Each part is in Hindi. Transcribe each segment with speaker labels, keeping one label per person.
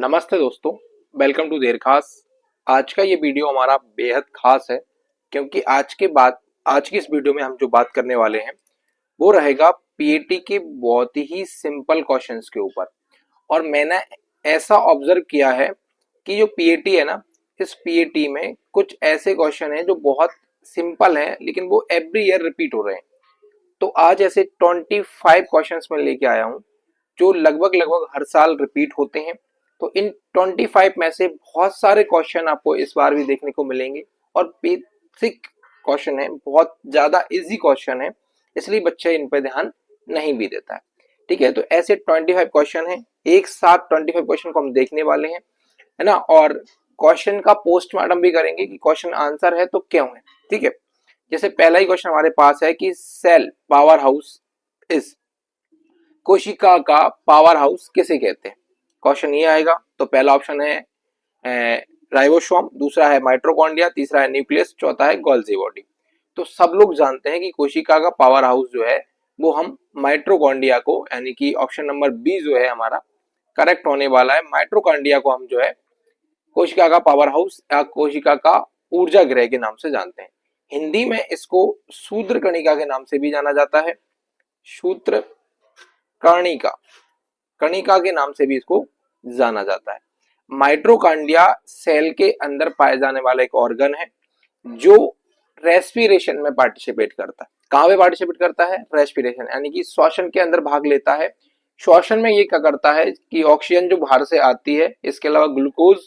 Speaker 1: नमस्ते दोस्तों, वेलकम टू देर खास। आज का ये वीडियो हमारा बेहद खास है क्योंकि आज की इस वीडियो में हम जो बात करने वाले हैं वो रहेगा पीएटी के बहुत ही सिंपल क्वेश्चंस के ऊपर। और मैंने ऐसा ऑब्जर्व किया है कि जो पीएटी है ना, इस पीएटी में कुछ ऐसे क्वेश्चन हैं जो बहुत सिंपल हैं लेकिन वो एवरी ईयर रिपीट हो रहे हैं। तो आज ऐसे 25 क्वेश्चंस में लेके आया हूँ जो लगभग लगभग हर साल रिपीट होते हैं। तो इन 25 में से बहुत सारे क्वेश्चन आपको इस बार भी देखने को मिलेंगे और बेसिक क्वेश्चन है, बहुत ज्यादा इजी क्वेश्चन है, इसलिए बच्चे इन पे ध्यान नहीं भी देता है। ठीक है, तो ऐसे 25 क्वेश्चन है, एक साथ 25 क्वेश्चन को हम देखने वाले हैं, है ना। और क्वेश्चन का पोस्टमार्टम भी करेंगे कि क्वेश्चन आंसर है तो क्यों है। ठीक है, जैसे पहला ही क्वेश्चन हमारे पास है कि सेल पावर हाउस इज, कोशिका का पावर हाउस किसे कहते हैं। क्वेश्चन ये आएगा तो पहला ऑप्शन है राइबोसोम, दूसरा है माइटोकॉन्ड्रिया, तीसरा है न्यूक्लियस, चौथा है गोल्जी बॉडी। तो सब लोग जानते हैं कि कोशिका का पावर हाउस जो है वो हम माइटोकॉन्ड्रिया को, यानी कि ऑप्शन नंबर बी जो है हमारा करेक्ट होने वाला है। माइटोकॉन्ड्रिया को हम जो है कोशिका का पावर हाउस या कोशिका का ऊर्जा गृह के नाम से जानते हैं। हिंदी में इसको शूद्र कणिका के नाम से भी जाना जाता है, शूद्र कणिका, कणिका के नाम से भी इसको जाना जाता है। माइटोकॉन्ड्रिया सेल के अंदर पाए जाने वाला एक ऑर्गन है जो रेस्पिरेशन में पार्टिसिपेट करता है। कहां पे पार्टिसिपेट करता है? रेस्पिरेशन, यानी कि श्वसन के अंदर भाग लेता है। श्वसन में ये क्या करता है कि ऑक्सीजन जो बाहर से आती है, इसके अलावा ग्लूकोज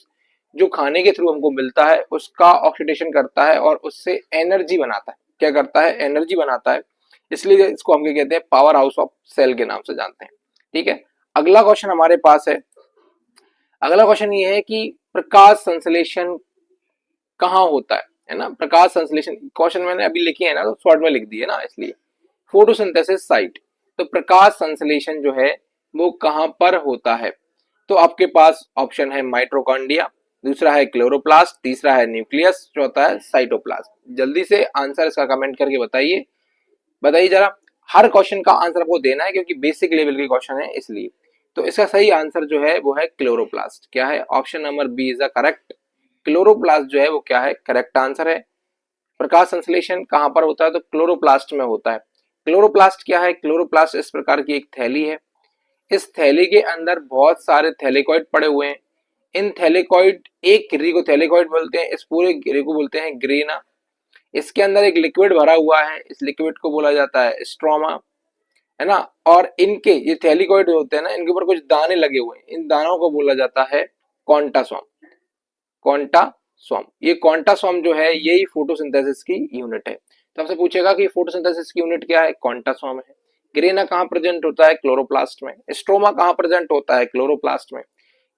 Speaker 1: जो खाने के थ्रू हमको मिलता है उसका ऑक्सीडेशन करता है और उससे एनर्जी बनाता है। क्या करता है? एनर्जी बनाता है। इसलिए इसको हम क्या कहते हैं? पावर हाउस ऑफ सेल के नाम से जानते हैं। ठीक है, अगला क्वेश्चन हमारे पास है। अगला क्वेश्चन ये है कि प्रकाश संश्लेषण कहाँ होता है ना। प्रकाश संश्लेषण क्वेश्चन मैंने अभी लिखे है ना, तो शॉर्ट में लिख दिए ना, इसलिए फोटोसिंथेसिस साइट। तो प्रकाश संश्लेषण जो है वो कहां पर होता है? तो आपके पास ऑप्शन है माइटोकॉन्ड्रिया, दूसरा है क्लोरोप्लास्ट, तीसरा है न्यूक्लियस, चौथा है साइटोप्लाज्म। जल्दी से आंसर इसका कमेंट करके बताइए, बताइए जरा। हर क्वेश्चन का आंसर आपको देना है क्योंकि बेसिक लेवल के क्वेश्चन है इसलिए। तो इसका सही आंसर जो है वो है क्लोरोप्लास्ट। क्या है? Option number B is the correct. Chloroplast जो है वो क्या है? करेक्ट आंसर है। प्रकाश संश्लेषण कहां पर होता है? तो क्लोरोप्लास्ट में होता है। क्लोरोप्लास्ट क्या है? क्लोरोप्लास्ट इस प्रकार की एक थैली है। इस थैली के अंदर बहुत सारे थैलेकॉइड पड़े हुए हैं। इन थैलेकॉइड, एक गिरी को थैलेकॉइड बोलते हैं, इस पूरे गिरी को बोलते हैं ग्रेना। इसके अंदर एक लिक्विड भरा हुआ है, इस लिक्विड को बोला जाता है स्ट्रोमा, है ना। और इनके ये थैलेकॉइड होते हैं ना, इनके ऊपर कुछ दाने लगे हुए हैं, इन दानों को बोला जाता है कॉन्टासोम। कॉन्टासोम, ये कॉन्टासोम जो है यही फोटोसिंथेसिस की यूनिट है। तो आपसे पूछेगा कि फोटोसिंथेसिस की यूनिट क्या है? कॉन्टासोम है। ग्रेना कहाँ प्रेजेंट होता है? क्लोरोप्लास्ट में। स्ट्रोमा कहाँ प्रेजेंट होता है? क्लोरोप्लास्ट में।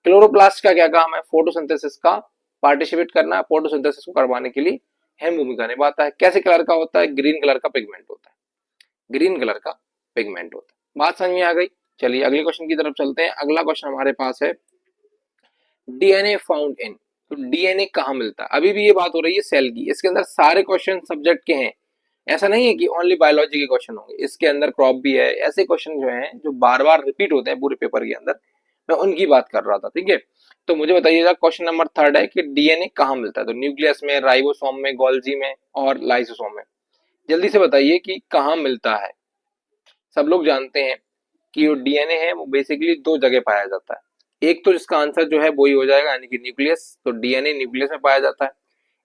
Speaker 1: क्लोरोप्लास्ट का क्या काम है? फोटोसिंथेसिस का पार्टिसिपेट करना, फोटोसिंथेसिस को करवाने के लिए अहम भूमिका निभाता है। कैसे कलर का होता है? ग्रीन कलर का पिगमेंट होता है, ग्रीन कलर का पिगमेंट होता है। बात समझ में आ गई? चलिए अगले क्वेश्चन की तरफ चलते हैं। अगला क्वेश्चन हमारे पास है डीएनए फाउंड इन। तो डीएनए कहाँ मिलता है? अभी भी ये बात हो रही है सेल की, इसके अंदर सारे क्वेश्चन सब्जेक्ट के हैं। ऐसा नहीं है कि ओनली बायोलॉजी के क्वेश्चन होंगे, इसके अंदर क्रॉप भी है। ऐसे क्वेश्चन जो हैं जो बार बार रिपीट होते हैं पूरे पेपर के अंदर, मैं उनकी बात कर रहा था। ठीक है, तो मुझे बताइएगा क्वेश्चन नंबर 3 है कि डीएनए कहाँ मिलता है? तो न्यूक्लियस में, राइबोसोम में, गोल्जी में और लाइसोसोम में। जल्दी से बताइए कि कहाँ मिलता है। सब लोग जानते हैं कि जो डीएनए है वो बेसिकली दो जगह पाया जाता है। एक तो जिसका आंसर जो है वही हो जाएगा, यानी कि न्यूक्लियस। तो डीएनए न्यूक्लियस में पाया जाता है।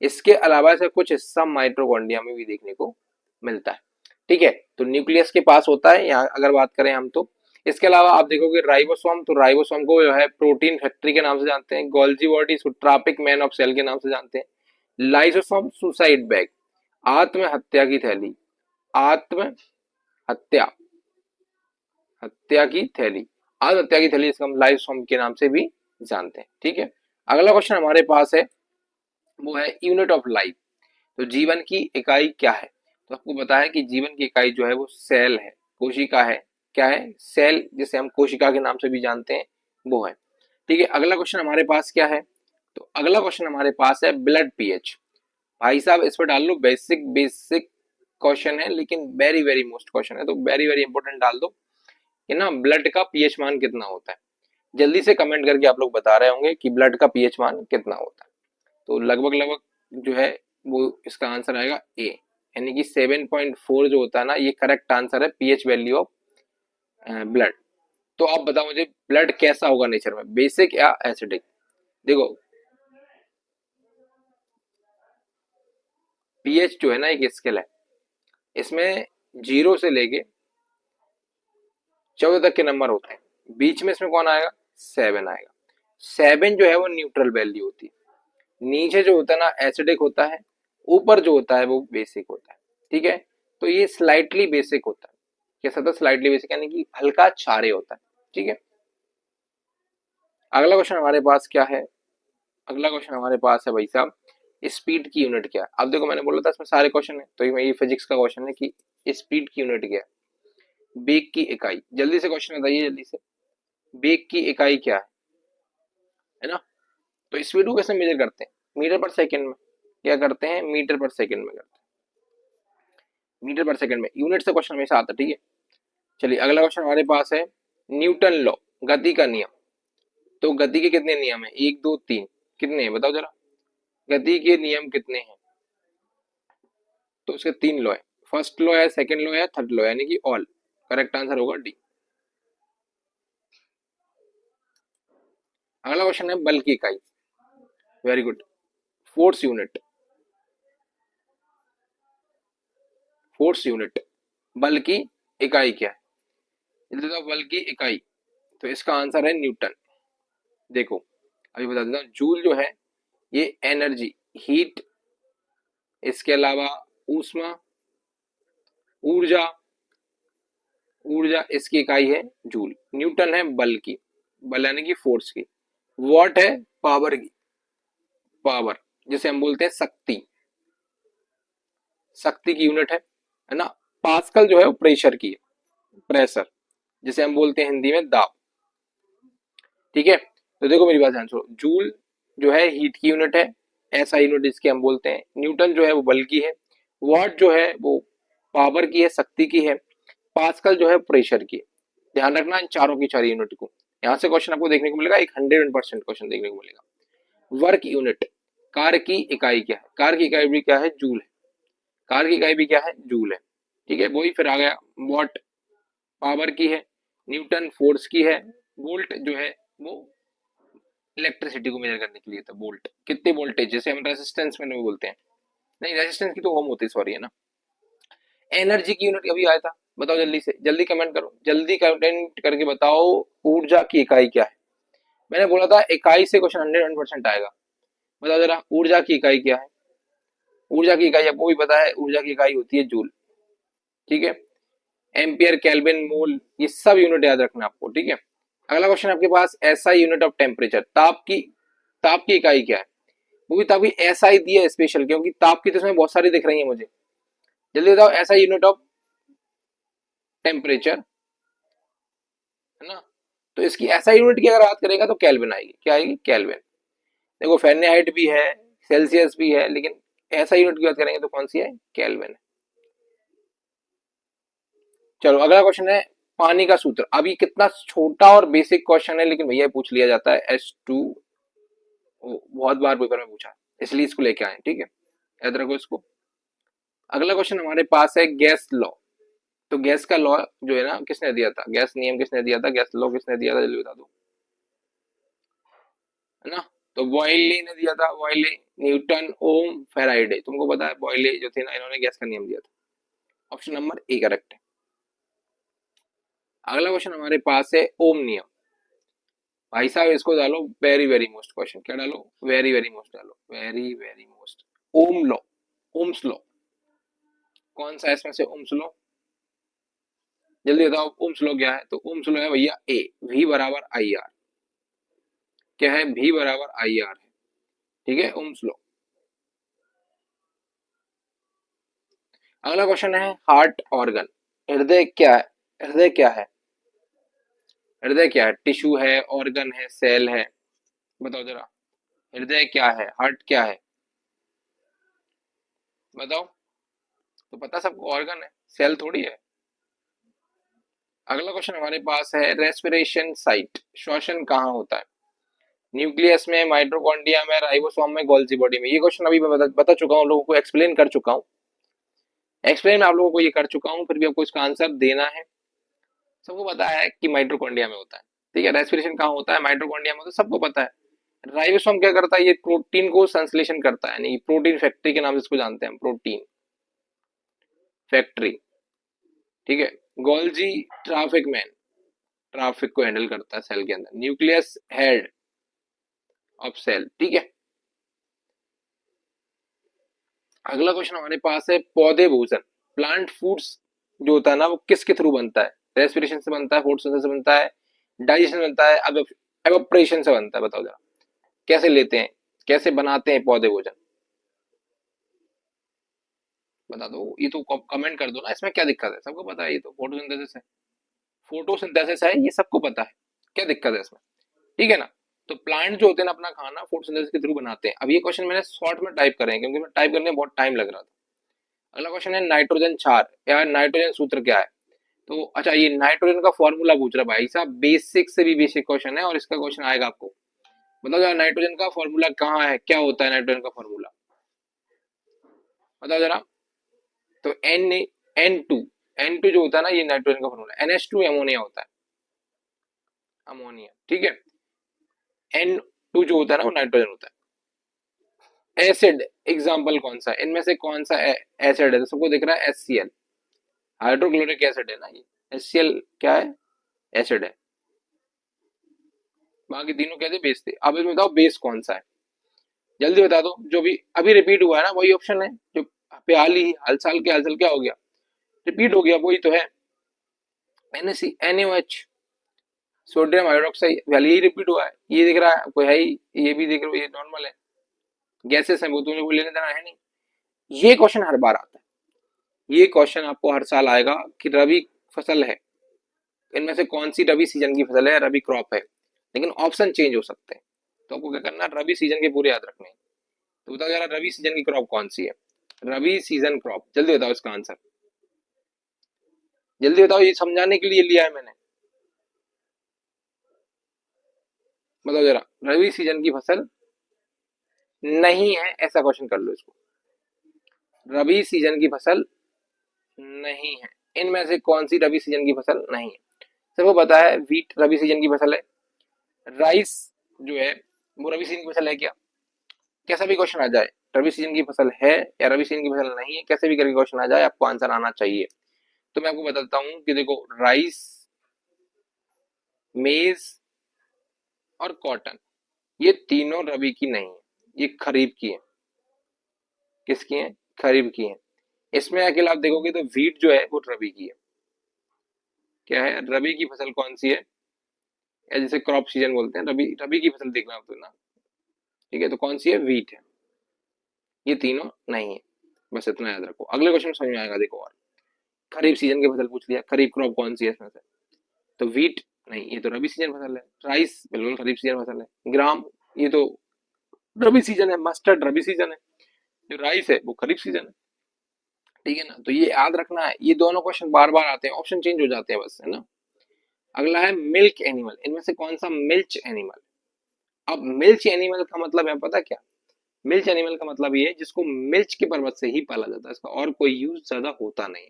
Speaker 1: इसके अलावा से कुछ हिस्सा माइटोकॉन्ड्रिया में भी देखने को मिलता है। ठीक है, तो न्यूक्लियस के पास होता है यहाँ अगर बात करें हम तो। इसके अलावा आप देखोगे राइबोसोम, तो राइबोसोम को जो है प्रोटीन फैक्ट्री के नाम से जानते हैं। Golgi body traffic man of cell के नाम से जानते हैं। लाइसोसोम सुसाइड बैग, आत्महत्या की थैली, आत्महत्या, हत्या की थैली, आत्महत्या की थैली, इसका हम लाइसोसोम के नाम से भी जानते हैं। ठीक है, अगला क्वेश्चन हमारे पास है वो है यूनिट ऑफ लाइफ। तो जीवन की इकाई क्या है? तो आपको पता है कि जीवन की इकाई जो है वो सेल है, कोशिका है। क्या है? सेल, जिसे हम कोशिका के नाम से भी जानते हैं, वो है। ठीक है, अगला क्वेश्चन हमारे पास क्या है? तो अगला क्वेश्चन हमारे पास है ब्लड पीएच। भाई साहब इस पर डाल लो, बेसिक बेसिक क्वेश्चन है लेकिन वेरी वेरी मोस्ट क्वेश्चन है, तो वेरी वेरी इंपॉर्टेंट डाल दो कि ना ब्लड का पीएच मान कितना होता है। जल्दी से कमेंट करके आप लोग बता रहे होंगे कि ब्लड का पीएच मान कितना होता है। तो लगभग लगभग जो है वो इसका आंसर आएगा ए, यानी कि 7.4 जो होता है ना, ये करेक्ट आंसर है पीएच वैल्यू ऑफ ब्लड। तो आप बताओ मुझे ब्लड कैसा होगा नेचर में, बेसिक या एसिडिक? देखो पीएच जो है ना एक स्केल है, इसमें 0 से लेके 14 तक के नंबर होते हैं, बीच में इसमें कौन आएगा? 7 आएगा। 7 जो है वो न्यूट्रल वैल्यू होती है, नीचे जो होता है ना एसिडिक होता है, ऊपर जो होता है वो बेसिक होता है। ठीक है, तो ये स्लाइटली बेसिक होता है। कैसा था? स्लाइटली बेसिक, यानी कि हल्का क्षारीय होता है। ठीक है, अगला क्वेश्चन हमारे पास क्या है? अगला क्वेश्चन हमारे पास है भाई साहब, स्पीड की यूनिट क्या है? अब देखो मैंने बोला था इसमें सारे क्वेश्चन है, तो ये फिजिक्स का क्वेश्चन है कि स्पीड की यूनिट क्या है? बेग की इकाई। जल्दी से क्वेश्चन बताइए जल्दी से, बेग की इकाई क्या है ना? तो स्पीड को कैसे मेजर करते हैं? मीटर पर सेकंड में। क्या करते हैं? मीटर पर सेकंड में करते हैं, मीटर पर सेकंड में। यूनिट से क्वेश्चन हमेशा आता है। ठीक है, चलिए अगला क्वेश्चन हमारे पास है न्यूटन लॉ, गति का नियम। तो गति के कितने नियम है? 1 2 3, कितने हैं बताओ जरा? गति के नियम कितने हैं? तो उसके 3 लॉ है। फर्स्ट लॉ है, सेकंड लॉ है, थर्ड लॉ, यानी कि ऑल। करेक्ट आंसर होगा डी। अगला क्वेश्चन है बल की इकाई। Very good. Force unit, force unit, बल की इकाई क्या है? जल्दी बताओ बल की इकाई। तो इसका आंसर है न्यूटन। देखो अभी बता देता हूँ, जूल जो है ये एनर्जी, हीट, इसके अलावा ऊष्मा, ऊर्जा, ऊर्जा इसकी इकाई है जूल। न्यूटन है बल की, बल यानी कि फोर्स की। वॉट है पावर की, पावर जिसे हम बोलते हैं शक्ति, शक्ति की यूनिट है ना? पास्कल जो है वो प्रेशर की है, प्रेशर जिसे हम बोलते हैं हिंदी में दाब। ठीक है, तो देखो मेरी बात ध्यान सुनो, जूल जो है हीट की यूनिट है, ऐसा यूनिट जिसके हम बोलते हैं। न्यूटन जो है वो बल की है, वॉट जो है वो पावर की है, शक्ति की है, पास्कल जो है प्रेशर की है। ध्यान रखना इन चारों की चार यूनिट को। यहाँ से क्वेश्चन आपको देखने को मिलेगा, एक 100% क्वेश्चन देखने को मिलेगा। वर्क यूनिट, कार्य की इकाई क्या है? कार्य की इकाई भी क्या है? जूल है। कार्य की इकाई भी क्या है? जूल है। ठीक है, वही फिर आ गया, वॉट पावर की है, न्यूटन फोर्स की है, वोल्ट जो है वो इलेक्ट्रिसिटी को मेजर करने के लिए था। वोल्ट कितने वोल्टेज, जैसे हम रेजिस्टेंस में नहीं बोलते हैं, नहीं रेजिस्टेंस की तो ओम होती है, सॉरी है ना। एनर्जी की यूनिट अभी आया था, बताओ जल्दी से, जल्दी कमेंट करो, जल्दी कमेंट करके बताओ ऊर्जा की इकाई क्या है? मैंने बोला था इकाई से क्वेश्चन 100% आएगा। बताओ जरा ऊर्जा की इकाई क्या है? ऊर्जा की इकाई आपको भी पता है, ऊर्जा की इकाई होती है जूल। ठीक है, एम्पियर, केल्विन, मोल, ये सब यूनिट याद रखना आपको। ठीक है, अगला क्वेश्चन आपके पास, एसआई यूनिट ऑफ टेम्परेचर, ताप की इकाई क्या है? वो भी ताप की एसआई दी है स्पेशल, क्योंकि ताप की तो इसमें बहुत सारी दिख रही है मुझे। जल्दी बताओ एसआई यूनिट ऑफ टेम्परेचर, है ना? तो इसकी एसआई यूनिट की अगर बात करेगा तो केल्विन आएगी। क्या आएगी? केल्विन। देखो फ़ारेनहाइट भी है, सेल्सियस भी है, लेकिन एसआई यूनिट की बात करेंगे तो कौन सी है? केल्विन। चलो अगला क्वेश्चन है पानी का सूत्र। अभी कितना छोटा और बेसिक क्वेश्चन है, लेकिन भैया पूछ लिया जाता है, H2, बहुत बार पेपर में पूछा, इसलिए इसको लेके आए। ठीक है, याद रखो इसको। अगला क्वेश्चन हमारे पास है गैस लॉ। तो गैस का लॉ जो है ना किसने दिया था? गैस नियम किसने दिया था? गैस लॉ किसने दिया था? जल्दी बता दो, है ना? तो बॉयले ने दिया था, बॉयले, न्यूटन, ओम, फेराइडे। तुमको पता है बॉयले जो थे ना, इन्होंने गैस का नियम दिया था। ऑप्शन नंबर ए करेक्ट है। अगला क्वेश्चन हमारे पास है ओम नियम। भाई साहब इसको डालो वेरी वेरी मोस्ट क्वेश्चन। क्या डालो? वेरी वेरी मोस्ट डालो, वेरी वेरी मोस्ट। ओम लॉ, ओम्स लॉ, कौन सा इसमें से ओम्स लॉ? जल्दी बताओ ओम्स लॉ क्या है? तो ओम्स लॉ है भैया ए, वी बराबर आई आर। क्या है? वी बराबर आई आर है। ठीक है, ओम्स लॉ। अगला क्वेश्चन है हार्ट ऑर्गन। हृदय क्या है? हृदय क्या है? हृदय क्या है? टिश्यू है, ऑर्गन है, सेल है? बताओ जरा, हृदय क्या है? हार्ट क्या है? बताओ। तो पता सबको ऑर्गन है, सेल थोड़ी है। अगला क्वेश्चन हमारे पास है रेस्पिरेशन साइट, श्वसन कहाँ होता है? न्यूक्लियस में, माइटोकॉन्ड्रिया में, राइबोसोम में, गोल्जी बॉडी में। ये क्वेश्चन अभी मैं बता चुका हूँ, लोगों को एक्सप्लेन कर चुका हूँ। एक्सप्लेन मैं आप लोगों को ये कर चुका हूँ, फिर भी आपको इसका आंसर देना है। सबको पता है कि माइटोकॉन्ड्रिया में होता है, ठीक है। रेस्पिरेशन कहाँ होता है? माइटोकॉन्ड्रिया में होता है, सबको पता है। राइबोसोम क्या करता है? ये प्रोटीन को संश्लेषण करता है, यानी प्रोटीन फैक्ट्री के नाम से इसको जानते हैं, प्रोटीन फैक्ट्री, ठीक है। गोल्जी ट्रैफिक मैन, ट्रैफिक को हैंडल करता है सेल के अंदर। न्यूक्लियस हेड ऑफ सेल, ठीक है। अगला क्वेश्चन हमारे पास है पौधे भोजन, प्लांट फूड्स जो होता है ना, वो किसके थ्रू बनता है? रेस्पिरेशन से बनता है, फोटोसिंथेसिस से बनता है, डाइजेशन बनता है, एवोपरेशन से बनता है? बताओ जरा, कैसे लेते हैं, कैसे बनाते हैं पौधे भोजन? बता दो, ये तो कमेंट कर दो ना, इसमें क्या दिक्कत है? सबको पता है, ये तो फोटोसिंथेसिस है, फोटोसिंथेसिस है, ये सबको पता है, क्या दिक्कत है इसमें? ठीक है ना। तो प्लांट जो होते हैं ना, अपना खाना फोटोसिंथेसिस के थ्रू बनाते हैं। अब ये क्वेश्चन मैंने शॉर्ट में टाइप करे हैं, क्योंकि मैं टाइप करने में बहुत टाइम लग रहा था। अगला क्वेश्चन है नाइट्रोजन क्षार या नाइट्रोजन सूत्र क्या है? तो अच्छा, ये नाइट्रोजन का फॉर्मूला पूछ रहा है भाई साहब, बेसिक से भी बेसिक क्वेश्चन है, और इसका क्वेश्चन आएगा आपको। बताओ जरा, नाइट्रोजन का फॉर्मूला कहाँ है, क्या होता है नाइट्रोजन का फॉर्मूला? बताओ जरा। तो एन टू जो होता है ना, ये नाइट्रोजन का फॉर्मूला। NH2 अमोनिया होता है, अमोनिया, ठीक है। N2 जो होता है ना, वो नाइट्रोजन होता है। एसिड एग्जाम्पल कौन सा है? इनमें से कौन सा एसिड है? तो सबको दिख रहा है HCl, हाइड्रोक्लोरिक एसिड है ना ये। HCl क्या है? एसिड है। बाकी तीनों कहते बेस थे। अब इसमें बताओ बेस कौन सा है, जल्दी बता दो। जो भी अभी रिपीट हुआ है ना, वही ऑप्शन है जो पे हाल ही हाल साल के हाल साल क्या हो गया, रिपीट हो गया, वही तो है। NaOH, सोडियम हाइड्रोक्साइड, वाली यही रिपीट हुआ है। ये दिख रहा है कोई है ही, ये भी देख रहे हो, ये नॉर्मल है, गैसेस है, वो तुम्हें कोई लेने देना है नहीं। ये क्वेश्चन हर बार आता है, ये क्वेश्चन आपको हर साल आएगा कि रबी फसल है, इनमें से कौन सी रबी सीजन की फसल है, रबी क्रॉप है। लेकिन ऑप्शन चेंज हो सकते हैं, तो आपको क्या करना है, रबी सीजन के पूरे याद रखने हैं। तो बताओ यार, रबी सीजन की क्रॉप कौन सी है? रबी सीजन क्रॉप, जल्दी बताओ इसका आंसर, जल्दी बताओ, ये समझाने के लिए लिया है मैंने। बताओ जरा, रबी सीजन की फसल नहीं है, ऐसा क्वेश्चन कर लो इसको। रबी सीजन की फसल नहीं है, इनमें से कौन सी रबी सीजन की फसल नहीं है? सबको पता है वीट रबी सीजन की फसल है। राइस जो है वो रबी सीजन की फसल है क्या? कैसा भी क्वेश्चन आ जाए, रबी सीजन की फसल है या रबी सीजन की फसल नहीं है, कैसे भी करके क्वेश्चन आ जाए, आपको आंसर आना चाहिए। तो मैं आपको बताता हूँ कि देखो, राइस, मेज और कॉटन, ये तीनों रबी की नहीं है, ये खरीफ की है। किसकी है? खरीफ की है। इसमें अकेला आप देखोगे तो वीट जो है वो रबी की है। क्या है? रबी की फसल कौन सी है, या जिसे क्रॉप सीजन बोलते हैं, रबी, रबी की फसल देखना आप तो ना, ठीक है। तो कौन सी है? वीट है। ये तीनों नहीं है, बस इतना याद रखो। अगले क्वेश्चन समझ में आएगा, देखो। और खरीफ सीजन की फसल पूछ लिया, खरीफ क्रॉप कौन सी है इसमें से? तो वीट नहीं, ये तो रबी सीजन फसल है। राइस बिल्कुल खरीफ सीजन फसल है। ग्राम, ये तो रबी सीजन है। मस्टर्ड रबी सीजन है। जो राइस है वो खरीफ सीजन है, ठीक है ना। तो ये याद रखना है, ये दोनों क्वेश्चन बार बार आते हैं, ऑप्शन चेंज हो जाते हैं बस, है ना। अगला है मिल्क एनिमल, इनमें से कौन सा मिल्च एनिमल? अब मिल्च एनिमल का मतलब है पता क्या? मिल्च एनिमल का मतलब ये है जिसको मिल्च के पर्पज से ही पाला जाता है, इसका और कोई यूज ज्यादा होता नहीं।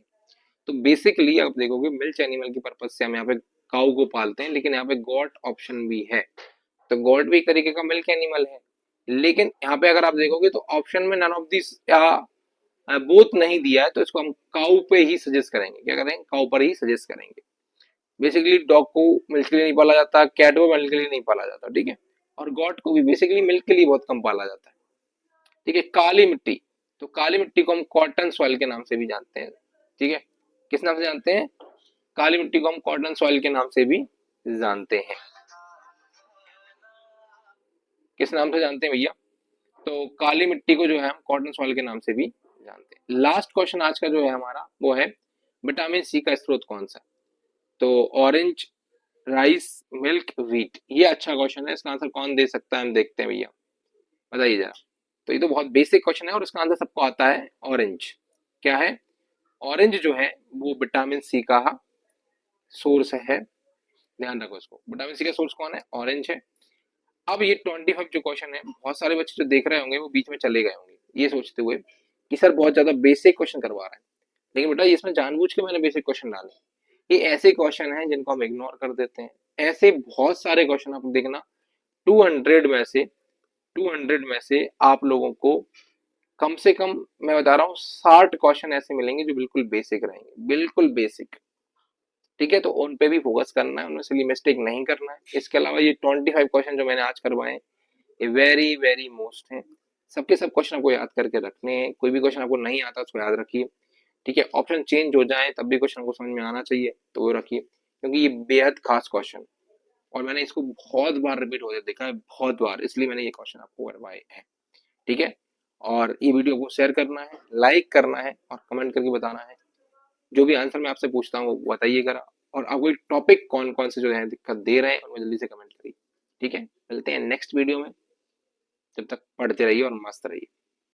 Speaker 1: तो बेसिकली आप देखोगे मिल्च एनिमल के पर्पज से हम यहाँ पे काऊ को पालते हैं, लेकिन यहाँ पे गॉट ऑप्शन भी है। तो गॉट भी एक तरीके का मिल्क एनिमल है, लेकिन यहाँ पे अगर आप देखोगे तो ऑप्शन में नन ऑफ दिस या बोथ नहीं दिया है, तो इसको हम काऊ पे ही सजेस्ट करेंगे। क्या करेंगे? काऊ पर ही सजेस्ट करेंगे। बेसिकली डॉग को मिल्क के लिए नहीं पाला जाता, कैट को मिल्क के लिए नहीं पाला जाता, ठीक है। और गॉट को भी बेसिकली मिल्क के लिए बहुत कम पाला जाता है, ठीक है। काली मिट्टी, तो काली मिट्टी को हम कॉटन सॉइल के नाम से भी जानते हैं, ठीक है। किस नाम से जानते हैं? काली मिट्टी को हम कॉटन सॉइल के नाम से भी जानते हैं। किस नाम से जानते हैं भैया? तो काली मिट्टी को जो है हम कॉटन सॉइल के नाम से भी जानते हैं। लास्ट क्वेश्चन आज का जो है हमारा, वो है विटामिन सी का स्रोत कौन सा? तो ऑरेंज, राइस, मिल्क, व्हीट। ये अच्छा क्वेश्चन है, इसका आंसर कौन दे सकता है, हम देखते हैं भैया, बताइए जरा। तो ये तो बहुत बेसिक क्वेश्चन है और इसका आंसर सबको आता है, ऑरेंज। क्या है? ऑरेंज जो है वो विटामिन सी का सोर्स है, ध्यान रखो इसको। विटामिन सी का सोर्स कौन है? ऑरेंज है। अब ये 25 जो क्वेश्चन है, बहुत सारे बच्चे जो देख रहे होंगे वो बीच में चले गए होंगे ये सोचते हुए कि सर बहुत ज्यादा बेसिक क्वेश्चन करवा रहे हैं, लेकिन बेटा इसमें जानबूझ के मैंने बेसिक क्वेश्चन डाले। ये ऐसे क्वेश्चन हैं जिनको हम इग्नोर कर देते हैं। ऐसे बहुत सारे क्वेश्चन आप देखना, 200 में से 200 में से आप लोगों को कम से कम, मैं बता रहा हूँ, 60 क्वेश्चन ऐसे मिलेंगे जो बिल्कुल बेसिक रहेंगे, बिल्कुल बेसिक। ठीक है, तो उन पे भी फोकस करना है, उनमें से मिस्टेक नहीं करना है। इसके अलावा ये 25 क्वेश्चन जो मैंने आज करवाए, ये वेरी वेरी मोस्ट हैं। सबके सब क्वेश्चन आपको याद करके रखने हैं। कोई भी क्वेश्चन आपको नहीं आता उसको याद रखिए। ठीक है, ऑप्शन चेंज हो जाए तब भी क्वेश्चन को समझ में आना चाहिए, तो वो रखिए, क्योंकि ये बेहद खास क्वेश्चन, और मैंने इसको बहुत बार रिपीट होते देखा है, बहुत बार, इसलिए मैंने ये क्वेश्चन आपको करवाए हैं। ठीक है, और ये वीडियो को शेयर करना है, लाइक करना है और कमेंट करके बताना है। जो भी आंसर मैं आपसे पूछता हूँ वो बताइएगा, और आपको टॉपिक कौन कौन से जो है दिक्कत दे रहे हैं उनको जल्दी से कमेंट करिए। ठीक है, मिलते हैं नेक्स्ट वीडियो में, जब तक पढ़ते रहिए और मस्त रहिए।